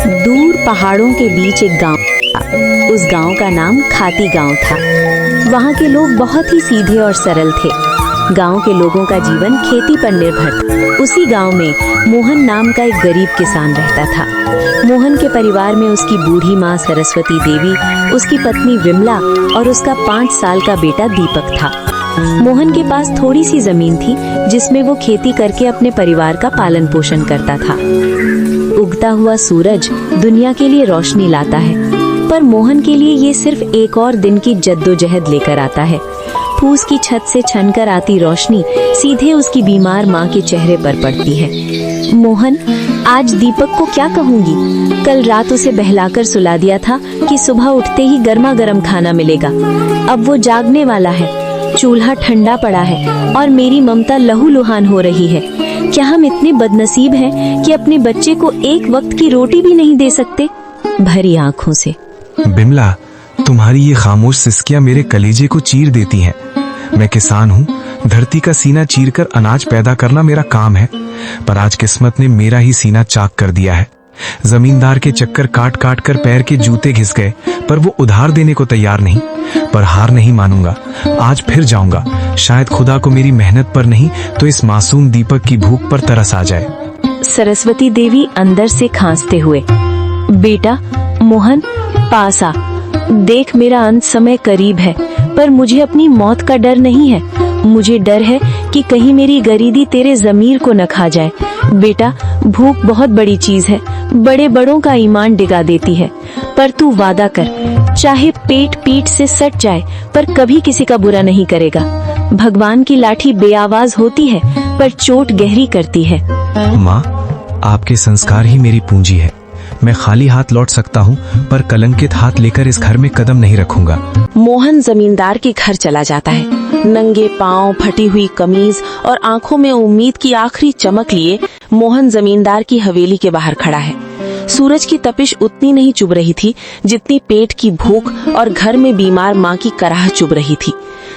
दूर पहाड़ों के बीच एक गांव था। उस गांव का नाम खाती गांव था। वहां के लोग बहुत ही सीधे और सरल थे। गांव के लोगों का जीवन खेती पर निर्भर था। उसी गांव में मोहन नाम का एक गरीब किसान रहता था। मोहन के परिवार में उसकी बूढ़ी माँ सरस्वती देवी, उसकी पत्नी विमला और उसका 5 साल का बेटा दीपक था। मोहन के पास थोड़ी सी जमीन थी जिसमें वो खेती करके अपने परिवार का पालन पोषण करता था। उगता हुआ सूरज दुनिया के लिए रोशनी लाता है, पर मोहन के लिए ये सिर्फ एक और दिन की जद्दोजहद लेकर आता है। फूस की छत से छनकर आती रोशनी सीधे उसकी बीमार माँ के चेहरे पर पड़ती है। मोहन, आज दीपक को क्या कहूँगी? कल रात उसे बहलाकर सुला दिया था कि सुबह उठते ही गर्मा गर्म खाना मिलेगा। अब वो जागने वाला है, चूल्हा ठंडा पड़ा है और मेरी ममता लहूलुहान हो रही है। क्या हम इतने बदनसीब हैं कि अपने बच्चे को एक वक्त की रोटी भी नहीं दे सकते? भरी आंखों से। बिमला, तुम्हारी ये खामोश सिसकियां मेरे कलेजे को चीर देती हैं। मैं किसान हूँ, धरती का सीना चीरकर अनाज पैदा करना मेरा काम है, पर आज किस्मत ने मेरा ही सीना चाक कर दिया है। जमींदार के चक्कर काट काट कर पैर के जूते घिस गए, पर वो उधार देने को तैयार नहीं। पर हार नहीं मानूंगा, आज फिर जाऊंगा। शायद खुदा को मेरी मेहनत पर नहीं तो इस मासूम दीपक की भूख पर तरस आ जाए। सरस्वती देवी अंदर से खांसते हुए, बेटा मोहन, पास आ। देख, मेरा अंत समय करीब है, पर मुझे अपनी मौत का डर नहीं है। मुझे डर है कि कहीं मेरी गरीबी तेरे जमीर को न खा जाए। बेटा, भूख बहुत बड़ी चीज है, बड़े बड़ों का ईमान डिगा देती है। पर तू वादा कर, चाहे पेट पीठ से सट जाए, पर कभी किसी का बुरा नहीं करेगा। भगवान की लाठी बेआवाज होती है, पर चोट गहरी करती है। माँ, आपके संस्कार ही मेरी पूंजी है। मैं खाली हाथ लौट सकता हूँ, पर कलंकित हाथ लेकर इस घर में कदम नहीं रखूंगा। मोहन जमींदार के घर चला जाता है। नंगे पांव, फटी हुई कमीज और आंखों में उम्मीद की आखिरी चमक लिए मोहन जमींदार की हवेली के बाहर खड़ा है। सूरज की तपिश उतनी नहीं चुभ रही थी जितनी पेट की भूख और घर में बीमार माँ की कराह चुभ रही थी।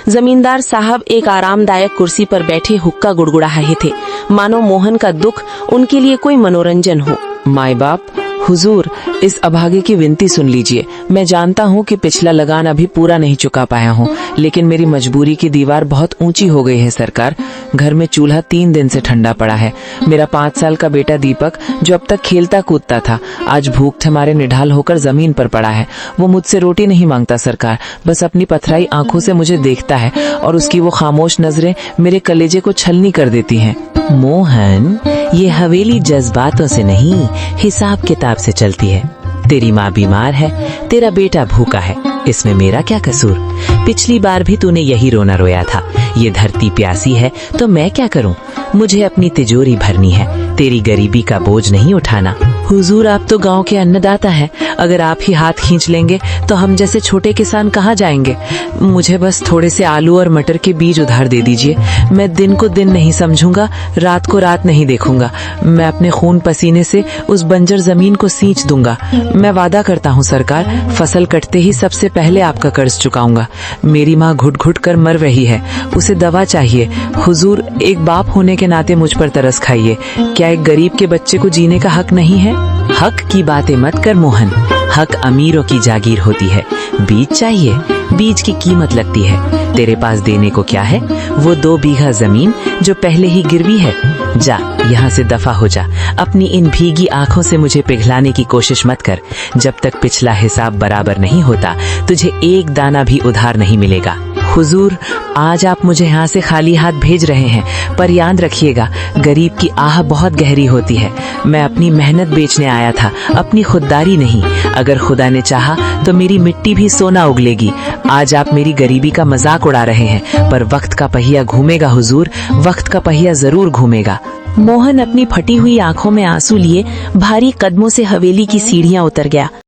जमींदार साहब एक आरामदायक कुर्सी पर बैठे हुक्का गुड़गुड़ा रहे थे, मानो मोहन का दुख उनके लिए कोई मनोरंजन हो। माई बाप, हुजूर, इस अभागे की विनती सुन लीजिए। मैं जानता हूँ कि पिछला लगान अभी पूरा नहीं चुका पाया हूँ, लेकिन मेरी मजबूरी की दीवार बहुत ऊंची हो गई है सरकार। घर में चूल्हा 3 दिन से ठंडा पड़ा है। मेरा 5 साल का बेटा दीपक, जो अब तक खेलता कूदता था, आज भूख हमारे निढाल होकर जमीन पर पड़ा है। वो मुझसे रोटी नहीं मांगता सरकार, बस अपनी पथराई आंखों से मुझे देखता है और उसकी वो खामोश नजरें मेरे कलेजे को छलनी कर देती हैं। मोहन, ये हवेली जज्बातों से नहीं, हिसाब किताब से चलती है। तेरी माँ बीमार है, तेरा बेटा भूखा है, इसमें मेरा क्या कसूर? पिछली बार भी तूने यही रोना रोया था। ये धरती प्यासी है तो मैं क्या करूं? मुझे अपनी तिजोरी भरनी है, तेरी गरीबी का बोझ नहीं उठाना। हुजूर, आप तो गांव के अन्नदाता हैं। अगर आप ही हाथ खींच लेंगे तो हम जैसे छोटे किसान कहाँ जाएंगे? मुझे बस थोड़े से आलू और मटर के बीज उधार दे दीजिए। मैं दिन को दिन नहीं समझूंगा, रात को रात नहीं देखूंगा। मैं अपने खून पसीने से उस बंजर जमीन को सींच दूंगा। मैं वादा करता हूँ सरकार, फसल कटते ही सबसे पहले आपका कर्ज चुकाऊंगा। मेरी माँ घुट घुट कर मर रही है, उसे दवा चाहिए। हुजूर, एक बाप होने के नाते मुझ पर तरस खाइए। क्या एक गरीब के बच्चे को जीने का हक नहीं है? हक की बातें मत कर मोहन, हक अमीरों की जागीर होती है। बीज चाहिए, बीज की कीमत लगती है। तेरे पास देने को क्या है? वो 2 बीघा जमीन जो पहले ही गिरवी है। जा, यहाँ से दफा हो जा। अपनी इन भीगी आंखों से मुझे पिघलाने की कोशिश मत कर। जब तक पिछला हिसाब बराबर नहीं होता, तुझे एक दाना भी उधार नहीं मिलेगा। हुजूर, आज आप मुझे यहाँ से खाली हाथ भेज रहे हैं, पर याद रखिएगा, गरीब की आह बहुत गहरी होती है। मैं अपनी मेहनत बेचने आया था, अपनी खुददारी नहीं। अगर खुदा ने चाहा तो मेरी मिट्टी भी सोना उगलेगी। आज आप मेरी गरीबी का मजाक उड़ा रहे हैं, पर वक्त का पहिया घूमेगा हुजूर, वक्त का पहिया जरूर घूमेगा। मोहन अपनी फटी हुई आंखों में आंसू लिए भारी कदमों से हवेली की सीढ़ियां उतर गया।